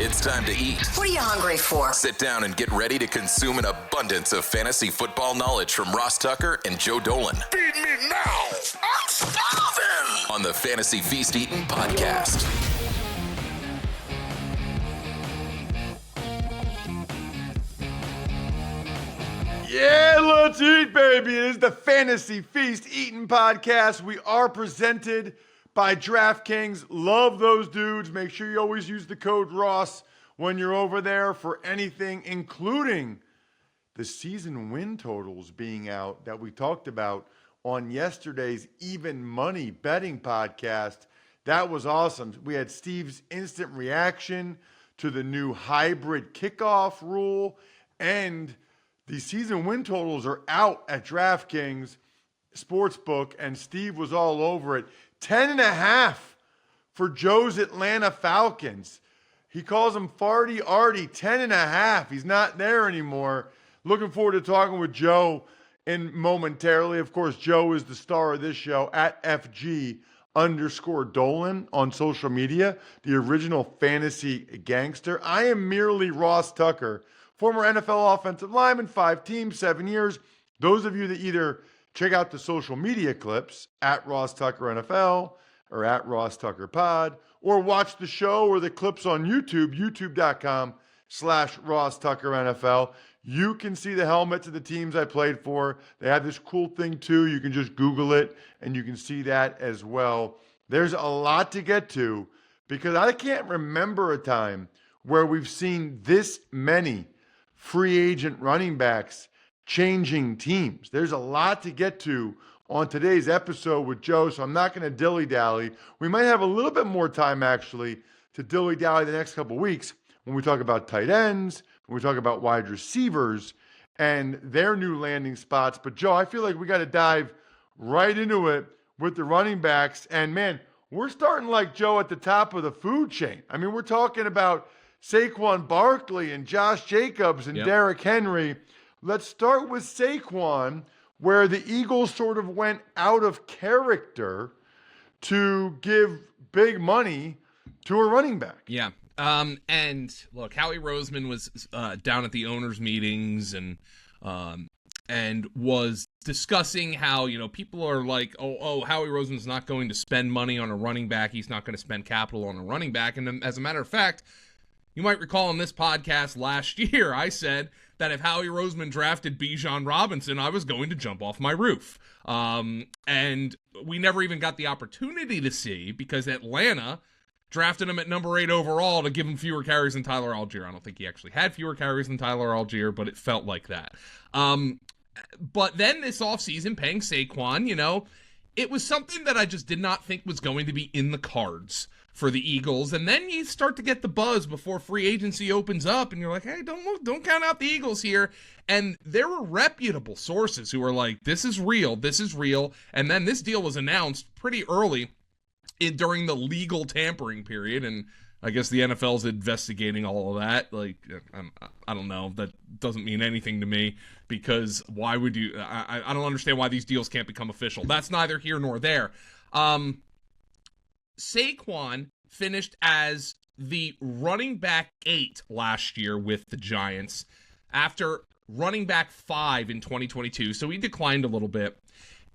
It's time to eat. What are you hungry for? Sit down and get ready to consume an abundance of fantasy football knowledge from Ross Tucker and Joe Dolan. Feed me now. I'm starving. On the Fantasy Feast Eatin' podcast. Yeah, let's eat, baby. It is the Fantasy Feast Eatin' podcast. We are presented by DraftKings. Love those dudes. Make sure you always use the code Ross when you're over there for anything, including the season win totals being out that we talked about on yesterday's Even Money betting podcast. That was awesome. We had Steve's instant reaction to the new hybrid kickoff rule, and the season win totals are out at DraftKings Sportsbook, and Steve was all over it. 10.5 for Joe's Atlanta Falcons. He calls him Farty Arty, 10.5. He's not there anymore. Looking forward to talking with Joe in momentarily. Of course, Joe is the star of this show at FG_Dolan on social media, the original fantasy gangster. I am merely Ross Tucker, former NFL offensive lineman, 5 teams, 7 years. Those of you that either check out the social media clips at Ross Tucker NFL or at Ross Tucker Pod, or watch the show or the clips on YouTube, youtube.com/Ross Tucker NFL. You can see the helmets of the teams I played for. They have this cool thing too. You can just Google it and you can see that as well. There's a lot to get to because I can't remember a time where we've seen this many free agent running backs changing teams. There's a lot to get to on today's episode with Joe, so I'm not going to dilly-dally. We might have a little bit more time, actually, to dilly-dally the next couple of weeks when we talk about tight ends, when we talk about wide receivers and their new landing spots. But, Joe, I feel like we got to dive right into it with the running backs. And, man, we're starting like Joe at the top of the food chain. I mean, we're talking about Saquon Barkley and Josh Jacobs and Derrick Henry. Let's start with Saquon, where the Eagles sort of went out of character to give big money to a running back. Yeah. And look, Howie Roseman was down at the owners' meetings and was discussing how, people are like, oh, Howie Roseman's not going to spend money on a running back. He's not going to spend capital on a running back. And as a matter of fact, you might recall on this podcast last year, I said that if Howie Roseman drafted Bijan Robinson, I was going to jump off my roof. And we never even got the opportunity to see because Atlanta drafted him at number 8 overall to give him fewer carries than Tyler Algier. I don't think he actually had fewer carries than Tyler Algier, but it felt like that. But then this offseason, paying Saquon, it was something that I just did not think was going to be in the cards for the Eagles. And then you start to get the buzz before free agency opens up and you're like, hey, don't count out the Eagles here. And there were reputable sources who were like, this is real. And then this deal was announced pretty early during the legal tampering period. And I guess the NFL's investigating all of that. Like, I don't know. That doesn't mean anything to me because why would you? I don't understand why these deals can't become official. That's neither here nor there. Saquon finished as the running back 8 last year with the Giants after running back 5 in 2022. So he declined a little bit.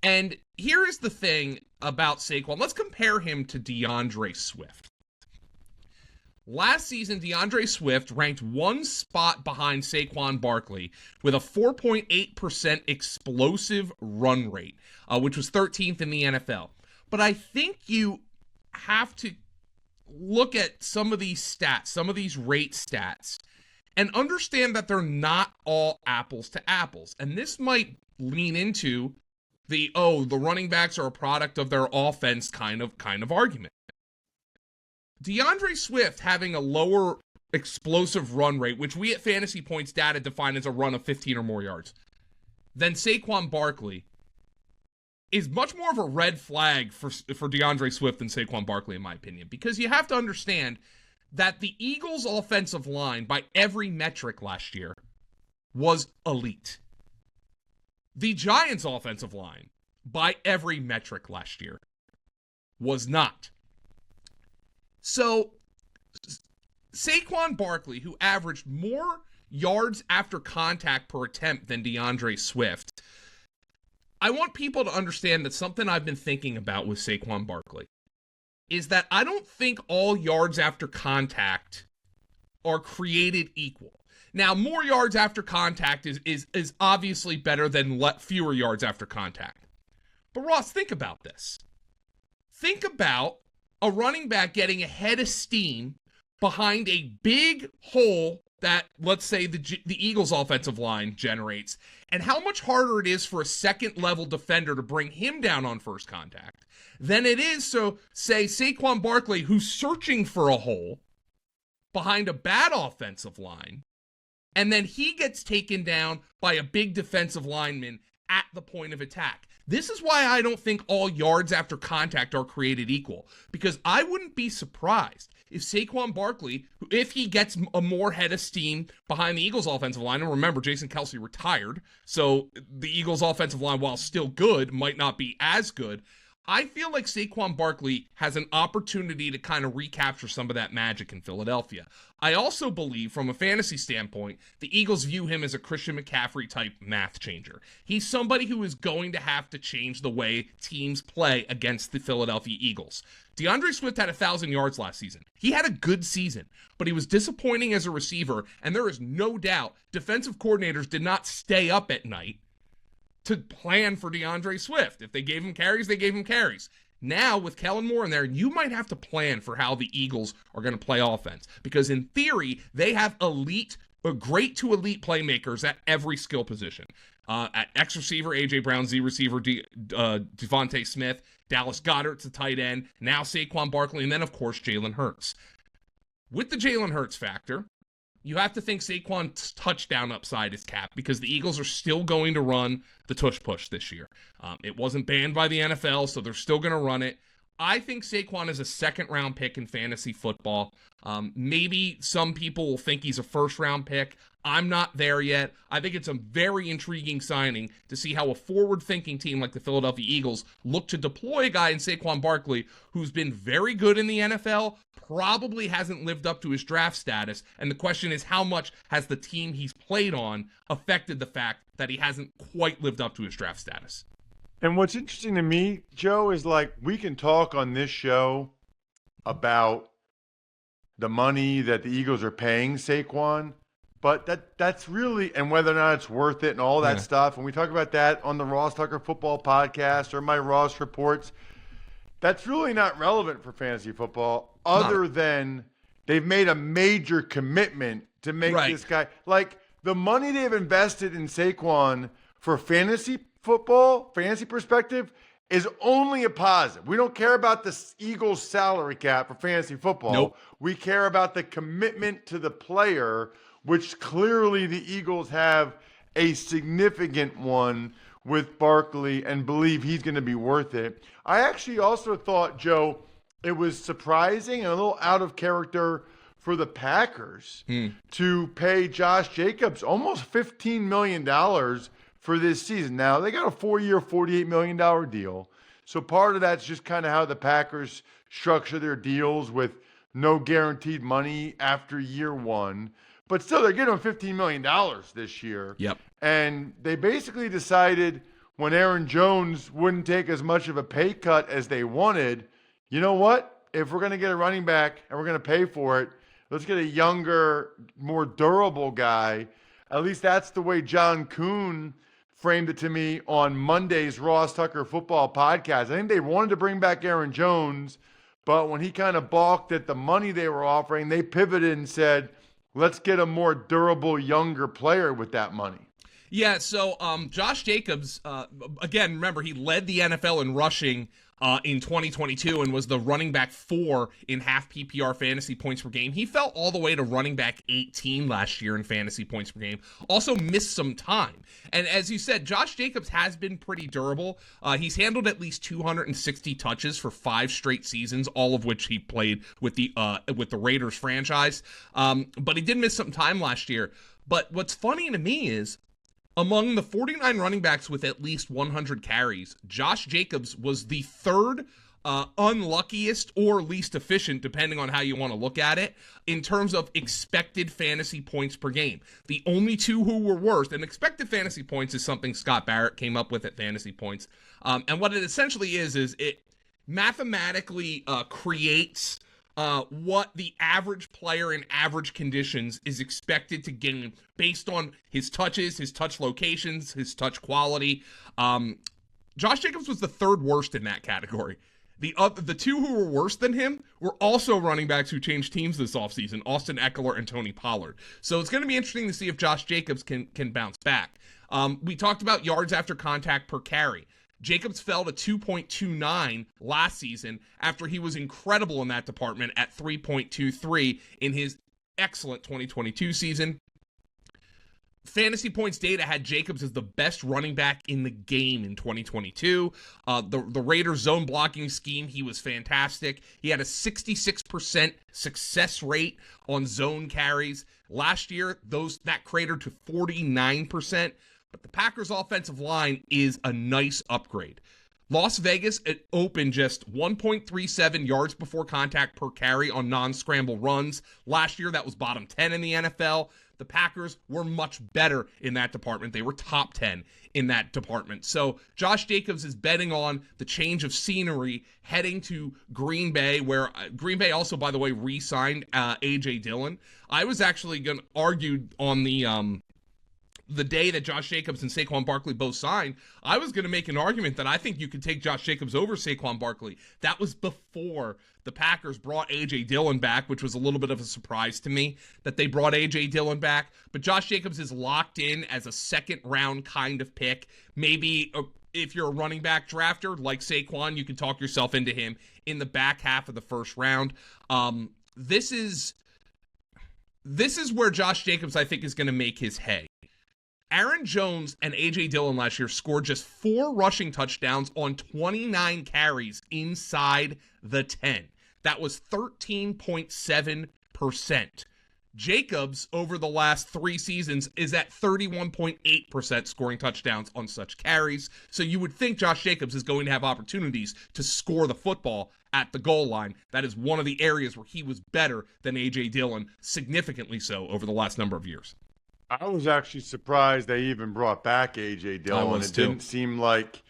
And here is the thing about Saquon. Let's compare him to DeAndre Swift. Last season, DeAndre Swift ranked one spot behind Saquon Barkley with a 4.8% explosive run rate, which was 13th in the NFL. But I think you have to look at some of these stats, some of these rate stats, and understand that they're not all apples to apples. And this might lean into the running backs are a product of their offense kind of argument. DeAndre Swift having a lower explosive run rate, which we at Fantasy Points Data define as a run of 15 or more yards, than Saquon Barkley, is much more of a red flag for DeAndre Swift than Saquon Barkley, in my opinion, because you have to understand that the Eagles' offensive line, by every metric last year, was elite. The Giants' offensive line, by every metric last year, was not. So Saquon Barkley, who averaged more yards after contact per attempt than DeAndre Swift, I want people to understand that something I've been thinking about with Saquon Barkley is that I don't think all yards after contact are created equal. Now, more yards after contact is obviously better than fewer yards after contact. But Ross, think about this. Think about a running back getting a head of steam behind a big hole that, let's say, the Eagles offensive line generates, and how much harder it is for a second-level defender to bring him down on first contact than it is, so, say, Saquon Barkley, who's searching for a hole behind a bad offensive line, and then he gets taken down by a big defensive lineman at the point of attack. This is why I don't think all yards after contact are created equal, because I wouldn't be surprised if Saquon Barkley, if he gets a more head of steam behind the Eagles offensive line, and remember, Jason Kelce retired, so the Eagles offensive line, while still good, might not be as good. I feel like Saquon Barkley has an opportunity to kind of recapture some of that magic in Philadelphia. I also believe, from a fantasy standpoint, the Eagles view him as a Christian McCaffrey type math changer. He's somebody who is going to have to change the way teams play against the Philadelphia Eagles. DeAndre Swift had 1,000 yards last season. He had a good season, but he was disappointing as a receiver, and there is no doubt defensive coordinators did not stay up at night to plan for DeAndre Swift. If they gave him carries, they gave him carries. Now, with Kellen Moore in there, you might have to plan for how the Eagles are going to play offense, because in theory, they have great to elite playmakers at every skill position. At X receiver, A.J. Brown, Z receiver, Devontae Smith, Dallas Goedert's the tight end, now Saquon Barkley, and then, of course, Jalen Hurts. With the Jalen Hurts factor, you have to think Saquon's touchdown upside is capped, because the Eagles are still going to run the tush push this year. It wasn't banned by the NFL, so they're still going to run it. I think Saquon is a second-round pick in fantasy football. Maybe some people will think he's a first-round pick. I'm not there yet. I think it's a very intriguing signing to see how a forward-thinking team like the Philadelphia Eagles look to deploy a guy in Saquon Barkley who's been very good in the NFL, probably hasn't lived up to his draft status, and the question is, how much has the team he's played on affected the fact that he hasn't quite lived up to his draft status? And what's interesting to me, Joe, is like we can talk on this show about the money that the Eagles are paying Saquon, but that's really, and whether or not it's worth it and all that stuff, and we talk about that on the Ross Tucker Football Podcast or my Ross Reports, that's really not relevant for fantasy football other than they've made a major commitment to make this guy, like the money they've invested in Saquon for fantasy football, fantasy perspective, is only a positive. We don't care about the Eagles salary cap for fantasy football. Nope. We care about the commitment to the player, which clearly the Eagles have a significant one with Barkley and believe he's going to be worth it. I actually also thought, Joe, it was surprising and a little out of character for the Packers to pay Josh Jacobs almost $15 million for this season. Now, they got a 4-year, $48 million deal. So part of that's just kind of how the Packers structure their deals with no guaranteed money after year one. But still, they're getting him $15 million this year. Yep. And they basically decided when Aaron Jones wouldn't take as much of a pay cut as they wanted, you know what? If we're going to get a running back and we're going to pay for it, let's get a younger, more durable guy. At least that's the way John Kuhn framed it to me on Monday's Ross Tucker Football Podcast. I think they wanted to bring back Aaron Jones, but when he kind of balked at the money they were offering, they pivoted and said, let's get a more durable, younger player with that money. Yeah, so Josh Jacobs, again, remember, he led the NFL in rushing in 2022 and was the running back 4 in half PPR fantasy points per game. He fell all the way to running back 18 last year in fantasy points per game. Also missed some time. And as you said, Josh Jacobs has been pretty durable. He's handled at least 260 touches for 5 straight seasons, all of which he played with the Raiders franchise. But he did miss some time last year. But what's funny to me is, among the 49 running backs with at least 100 carries, Josh Jacobs was the third unluckiest or least efficient, depending on how you want to look at it, in terms of expected fantasy points per game. The only two who were worse, and expected fantasy points is something Scott Barrett came up with at Fantasy Points. And what it essentially is it mathematically creates what the average player in average conditions is expected to gain based on his touches, his touch locations, his touch quality. Josh Jacobs was the third worst in that category. The two who were worse than him were also running backs who changed teams this offseason, Austin Ekeler and Tony Pollard. So it's going to be interesting to see if Josh Jacobs can bounce back. We talked about yards after contact per carry. Jacobs fell to 2.29 last season after he was incredible in that department at 3.23 in his excellent 2022 season. Fantasy Points data had Jacobs as the best running back in the game in 2022. The Raiders zone blocking scheme, he was fantastic. He had a 66% success rate on zone carries. Last year, that cratered to 49%. But the Packers' offensive line is a nice upgrade. Las Vegas, it opened just 1.37 yards before contact per carry on non-scramble runs. Last year, that was bottom 10 in the NFL. The Packers were much better in that department. They were top 10 in that department. So Josh Jacobs is betting on the change of scenery heading to Green Bay, where Green Bay also, by the way, re-signed A.J. Dillon. I was actually going to argue on the day that Josh Jacobs and Saquon Barkley both signed, I was going to make an argument that I think you could take Josh Jacobs over Saquon Barkley. That was before the Packers brought A.J. Dillon back, which was a little bit of a surprise to me that they brought A.J. Dillon back. But Josh Jacobs is locked in as a second-round kind of pick. Maybe if you're a running back drafter like Saquon, you can talk yourself into him in the back half of the first round. This is where Josh Jacobs, I think, is going to make his hay. Aaron Jones and A.J. Dillon last year scored just 4 rushing touchdowns on 29 carries inside the 10. That was 13.7%. Jacobs, over the last 3 seasons, is at 31.8% scoring touchdowns on such carries. So you would think Josh Jacobs is going to have opportunities to score the football at the goal line. That is one of the areas where he was better than A.J. Dillon, significantly so over the last number of years. I was actually surprised they even brought back A.J. Dillon. It didn't seem like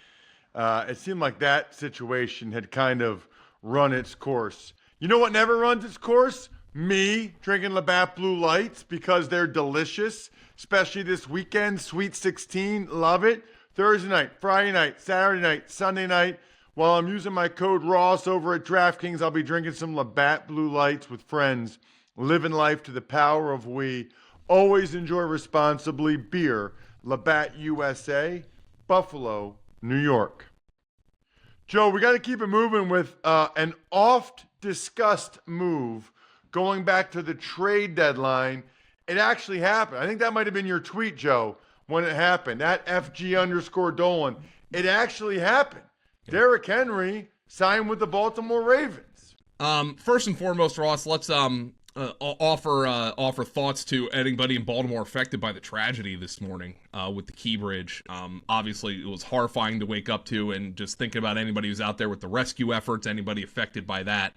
that situation had kind of run its course. You know what never runs its course? Me drinking Labatt Blue Lights because they're delicious, especially this weekend, Sweet 16. Love it. Thursday night, Friday night, Saturday night, Sunday night. While I'm using my code Ross over at DraftKings, I'll be drinking some Labatt Blue Lights with friends, living life to the power of we. Always enjoy responsibly. Beer, Labatt USA, Buffalo, New York. Joe, we got to keep it moving with an oft-discussed move going back to the trade deadline. It actually happened. I think that might have been your tweet, Joe, when it happened. At FG_Dolan. It actually happened. Derrick Henry signed with the Baltimore Ravens. First and foremost, Ross, let's offer thoughts to anybody in Baltimore affected by the tragedy this morning with the Key Bridge. Obviously, it was horrifying to wake up to, and just thinking about anybody who's out there with the rescue efforts, anybody affected by that.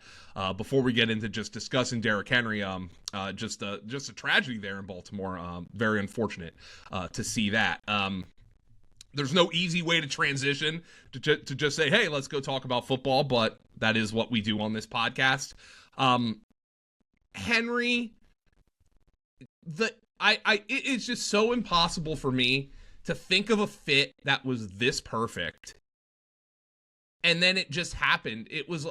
Before we get into just discussing Derrick Henry, just a tragedy there in Baltimore. Very unfortunate to see that. There's no easy way to transition to just say, hey, let's go talk about football, but that is what we do on this podcast. Henry, it's just so impossible for me to think of a fit that was this perfect. And then it just happened.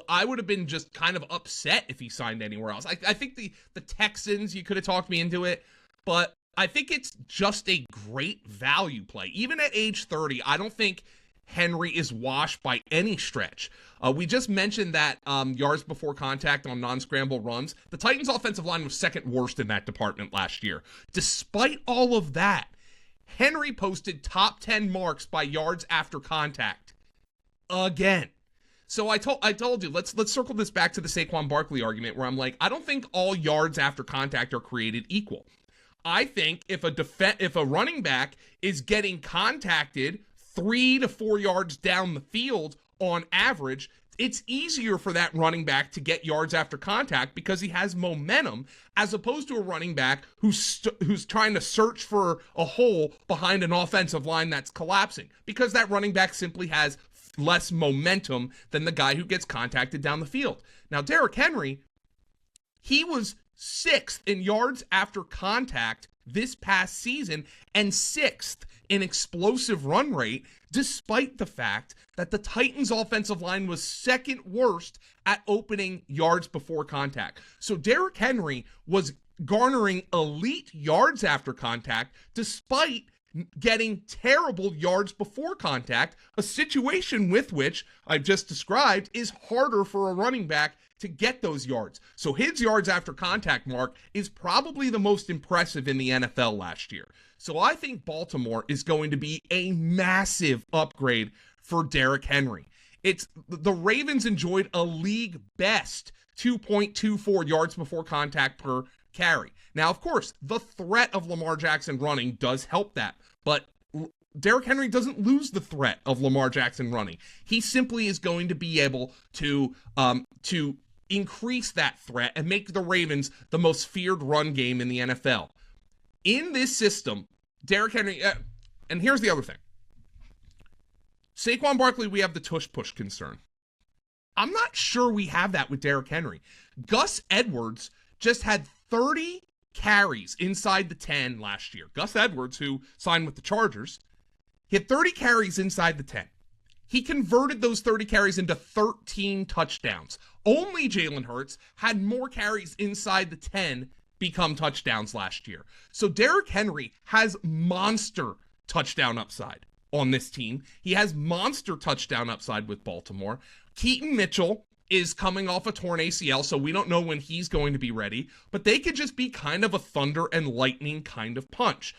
I would have been just kind of upset if he signed anywhere else. I think the Texans, you could have talked me into it, but I think it's just a great value play. Even at age 30, I don't think Henry is washed by any stretch. We just mentioned that yards before contact on non-scramble runs. The Titans' offensive line was second worst in that department last year. Despite all of that, Henry posted top 10 marks by yards after contact. Again. So I told you, let's circle this back to the Saquon Barkley argument where I'm like, I don't think all yards after contact are created equal. I think if a running back is getting contacted 3 to 4 yards down the field on average, it's easier for that running back to get yards after contact because he has momentum, as opposed to a running back who's trying to search for a hole behind an offensive line that's collapsing, because that running back simply has less momentum than the guy who gets contacted down the field. Now, Derrick Henry, he was 6th in yards after contact this past season and 6th in explosive run rate, despite the fact that the Titans' offensive line was 2nd worst at opening yards before contact. So Derrick Henry was garnering elite yards after contact despite getting terrible yards before contact, a situation with which I've just described is harder for a running back to get those yards. So his yards after contact mark is probably the most impressive in the NFL last year. So I think Baltimore is going to be a massive upgrade for Derrick Henry. The Ravens enjoyed a league best 2.24 yards before contact per carry. Now, of course, the threat of Lamar Jackson running does help that, but Derrick Henry doesn't lose the threat of Lamar Jackson running. He simply is going to be able to increase that threat and make the Ravens the most feared run game in the NFL. In this system, Derrick Henry, and here's the other thing. Saquon Barkley, we have the tush-push concern. I'm not sure we have that with Derrick Henry. Gus Edwards just had 30 carries inside the 10 last year. Gus Edwards, who signed with the Chargers, he had 30 carries inside the 10. He converted those 30 carries into 13 touchdowns. Only Jalen Hurts had more carries inside the 10 become touchdowns last year. So Derrick Henry has monster touchdown upside on this team. He has monster touchdown upside with Baltimore. Keaton Mitchell is coming off a torn ACL, so we don't know when he's going to be ready, but they could just be kind of a thunder and lightning kind of punch.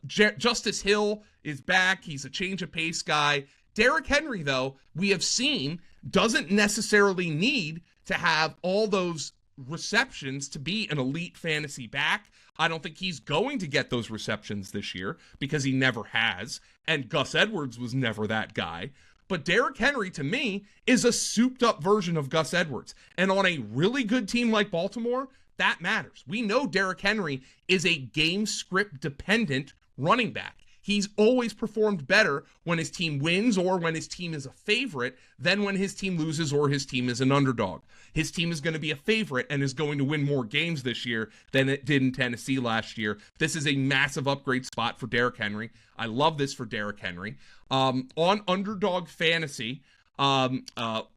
Justice Hill is back. He's a change of pace guy. Derrick Henry, though, we have seen, doesn't necessarily need to have all those receptions to be an elite fantasy back. I don't think he's going to get those receptions this year because he never has, and Gus Edwards was never that guy. But Derrick Henry, to me, is a souped-up version of Gus Edwards. And on a really good team like Baltimore, that matters. We know Derrick Henry is a game script-dependent running back. He's always performed better when his team wins or when his team is a favorite than when his team loses or his team is an underdog. His team is going to be a favorite and is going to win more games this year than it did in Tennessee last year. This is a massive upgrade spot for Derrick Henry. I love this for Derrick Henry. On Underdog Fantasy,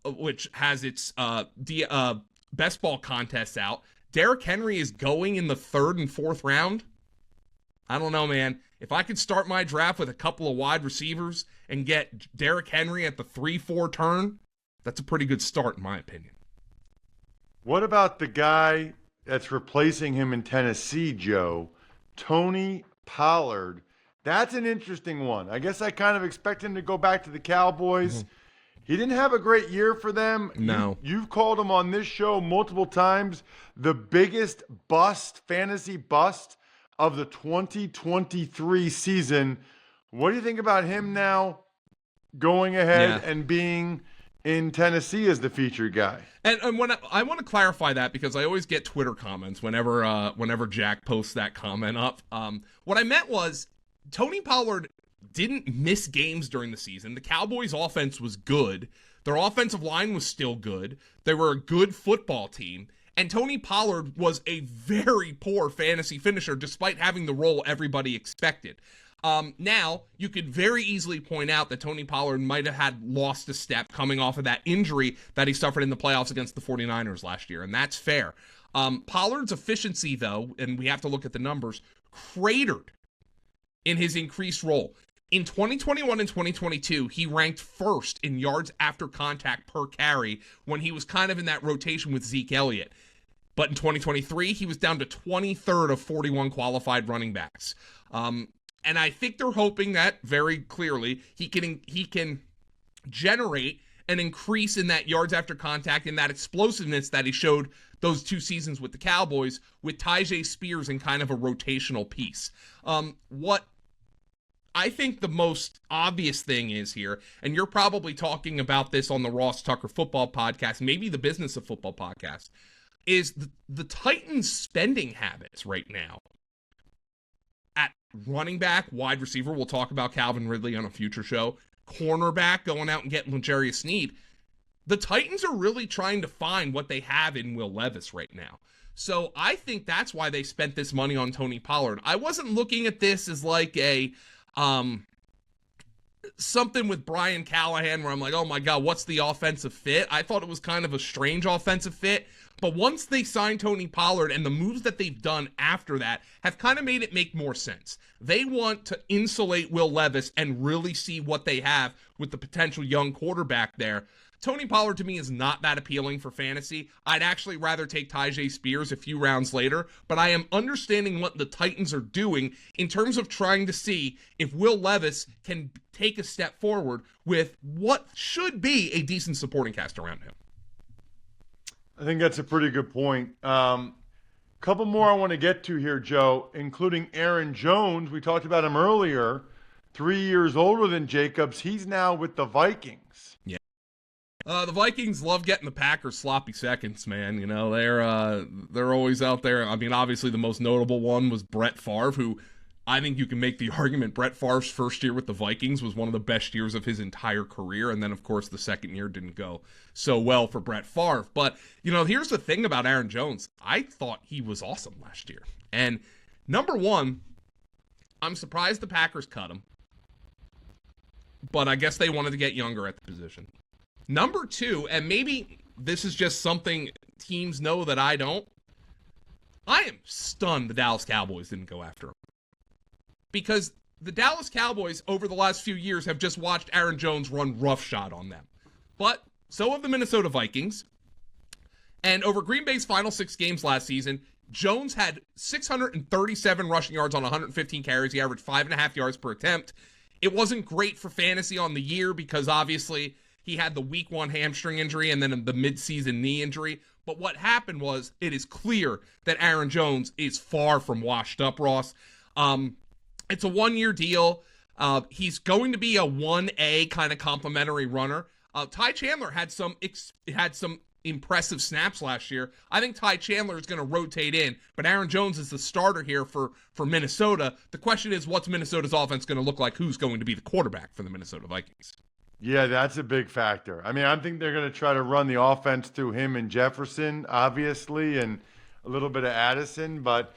which has its best ball contests out, Derrick Henry is going in the 3rd and 4th round. I don't know, man. If I could start my draft with a couple of wide receivers and get Derrick Henry at the 3-4 turn, that's a pretty good start in my opinion. What about the guy that's replacing him in Tennessee, Joe? Tony Pollard. That's an interesting one. I guess I kind of expect him to go back to the Cowboys. Mm-hmm. He didn't have a great year for them. No. You've called him on this show multiple times the biggest bust, fantasy bust of the 2023 season. What do you think about him now going ahead and being in Tennessee as the featured guy? And when I want to clarify that because I always get Twitter comments whenever Jack posts that comment up. What I meant was Tony Pollard didn't miss games during the season. The Cowboys' offense was good. Their offensive line was still good. They were a good football team. And Tony Pollard was a very poor fantasy finisher despite having the role everybody expected. Now, you could very easily point out that Tony Pollard might have had lost a step coming off of that injury that he suffered in the playoffs against the 49ers last year, and that's fair. Pollard's efficiency, though, and we have to look at the numbers, cratered in his increased role. In 2021 and 2022, he ranked 1st in yards after contact per carry when he was kind of in that rotation with Zeke Elliott. But in 2023, he was down to 23rd of 41 qualified running backs. And I think they're hoping that very clearly he can generate an increase in that yards after contact and that explosiveness that he showed those 2 seasons with the Cowboys with Tyjae Spears in kind of a rotational piece. What I think the most obvious thing is here, and you're probably talking about this on the Ross Tucker Football Podcast, maybe the Business of Football Podcast, is the Titans' spending habits right now. At running back, wide receiver, we'll talk about Calvin Ridley on a future show, cornerback, going out and getting L'Jarius Sneed. The Titans are really trying to find what they have in Will Levis right now. So I think that's why they spent this money on Tony Pollard. I wasn't looking at this as like a something with Brian Callahan where I'm like, oh my God, what's the offensive fit? I thought it was kind of a strange offensive fit. But once they signed Tony Pollard and the moves that they've done after that have kind of made it make more sense. They want to insulate Will Levis and really see what they have with the potential young quarterback there. Tony Pollard to me is not that appealing for fantasy. I'd actually rather take Tyjae Spears a few rounds later, but I am understanding what the Titans are doing in terms of trying to see if Will Levis can take a step forward with what should be a decent supporting cast around him. I think that's a pretty good point. Couple more I want to get to here, Joe, including Aaron Jones. We talked about him earlier, 3 years older than Jacobs. He's now with the Vikings. Yeah. The Vikings love getting the Packers sloppy seconds, man. You know, they're always out there. I mean, obviously the most notable one was Brett Favre, who I think you can make the argument Brett Favre's first year with the Vikings was one of the best years of his entire career. And then, of course, the second year didn't go so well for Brett Favre. But, you know, here's the thing about Aaron Jones. I thought he was awesome last year. And number one, I'm surprised the Packers cut him. But I guess they wanted to get younger at the position. Number two, and maybe this is just something teams know that I don't, I am stunned the Dallas Cowboys didn't go after him. Because the Dallas Cowboys over the last few years have just watched Aaron Jones run roughshod on them. But so have the Minnesota Vikings. And over Green Bay's final 6 games last season, Jones had 637 rushing yards on 115 carries. He averaged 5.5 yards per attempt. It wasn't great for fantasy on the year because obviously he had the week 1 hamstring injury and then the midseason knee injury. But what happened was it is clear that Aaron Jones is far from washed up, Ross. It's a 1-year deal. He's going to be a 1A kind of complimentary runner. Ty Chandler had some impressive snaps last year. I think Ty Chandler is going to rotate in, but Aaron Jones is the starter here for Minnesota. The question is, what's Minnesota's offense going to look like? Who's going to be the quarterback for the Minnesota Vikings? Yeah, that's a big factor. I mean, I think they're going to try to run the offense through him and Jefferson, obviously, and a little bit of Addison, but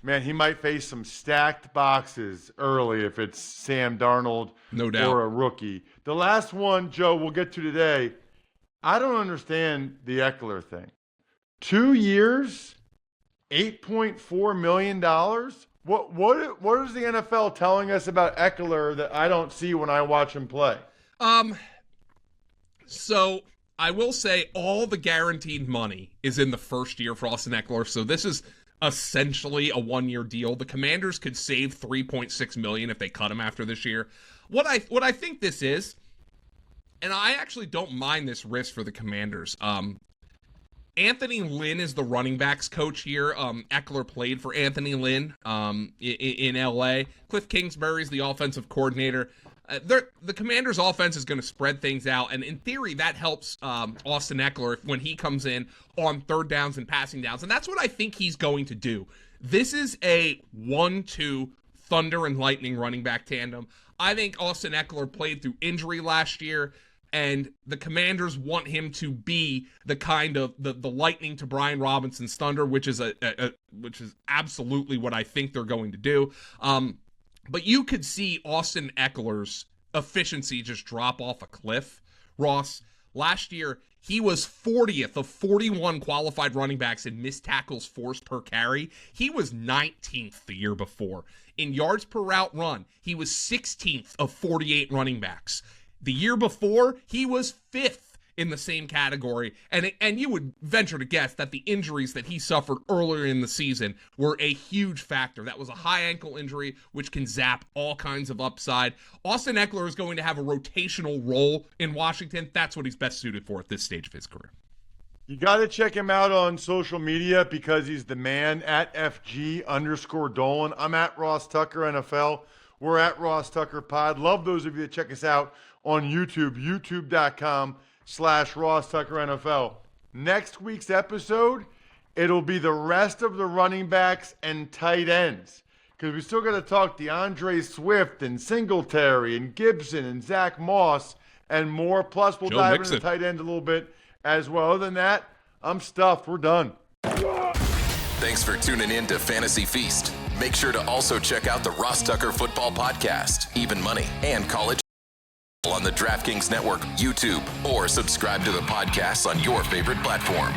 man, he might face some stacked boxes early if it's Sam Darnold no doubt, or a rookie. The last one, Joe, we'll get to today. I don't understand the Ekeler thing. 2 years, $8.4 million. What is the NFL telling us about Ekeler that I don't see when I watch him play? So I will say all the guaranteed money is in the first year for Austin Ekeler. So this is essentially a 1-year deal. The Commanders could save $3.6 million if they cut him after this year. What I think this is, and I actually don't mind this risk for the Commanders. Anthony Lynn is the running backs coach here. Ekeler played for Anthony Lynn in LA. Cliff Kingsbury is the offensive coordinator. The Commanders' offense is going to spread things out, and in theory, that helps Austin Ekeler when he comes in on third downs and passing downs, and that's what I think he's going to do. This is a 1-2 thunder and lightning running back tandem. I think Austin Ekeler played through injury last year, and the Commanders want him to be the kind of the lightning to Brian Robinson's thunder, which is which is absolutely what I think they're going to do. But you could see Austin Ekeler's efficiency just drop off a cliff, Ross. Last year, he was 40th of 41 qualified running backs in missed tackles forced per carry. He was 19th the year before. In yards per route run, he was 16th of 48 running backs. The year before, he was 5th in the same category, and you would venture to guess that the injuries that he suffered earlier in the season were a huge factor. That was a high ankle injury, which can zap all kinds of upside. Austin Ekeler is going to have a rotational role in Washington. That's what he's best suited for at this stage of his career. You got to check him out on social media because he's the man at FG_Dolan. I'm at Ross Tucker NFL. We're at Ross Tucker Pod. Love those of you that check us out on YouTube, youtube.com/Ross Tucker NFL. Next week's episode, it'll be the rest of the running backs and tight ends. Because we still got to talk DeAndre Swift and Singletary and Gibson and Zach Moss and more. Plus, we'll dive into the tight end a little bit as well. Other than that, I'm stuffed. We're done. Thanks for tuning in to Fantasy Feast. Make sure to also check out the Ross Tucker Football Podcast, Even Money, and College on the DraftKings Network, YouTube, or subscribe to the podcast on your favorite platform.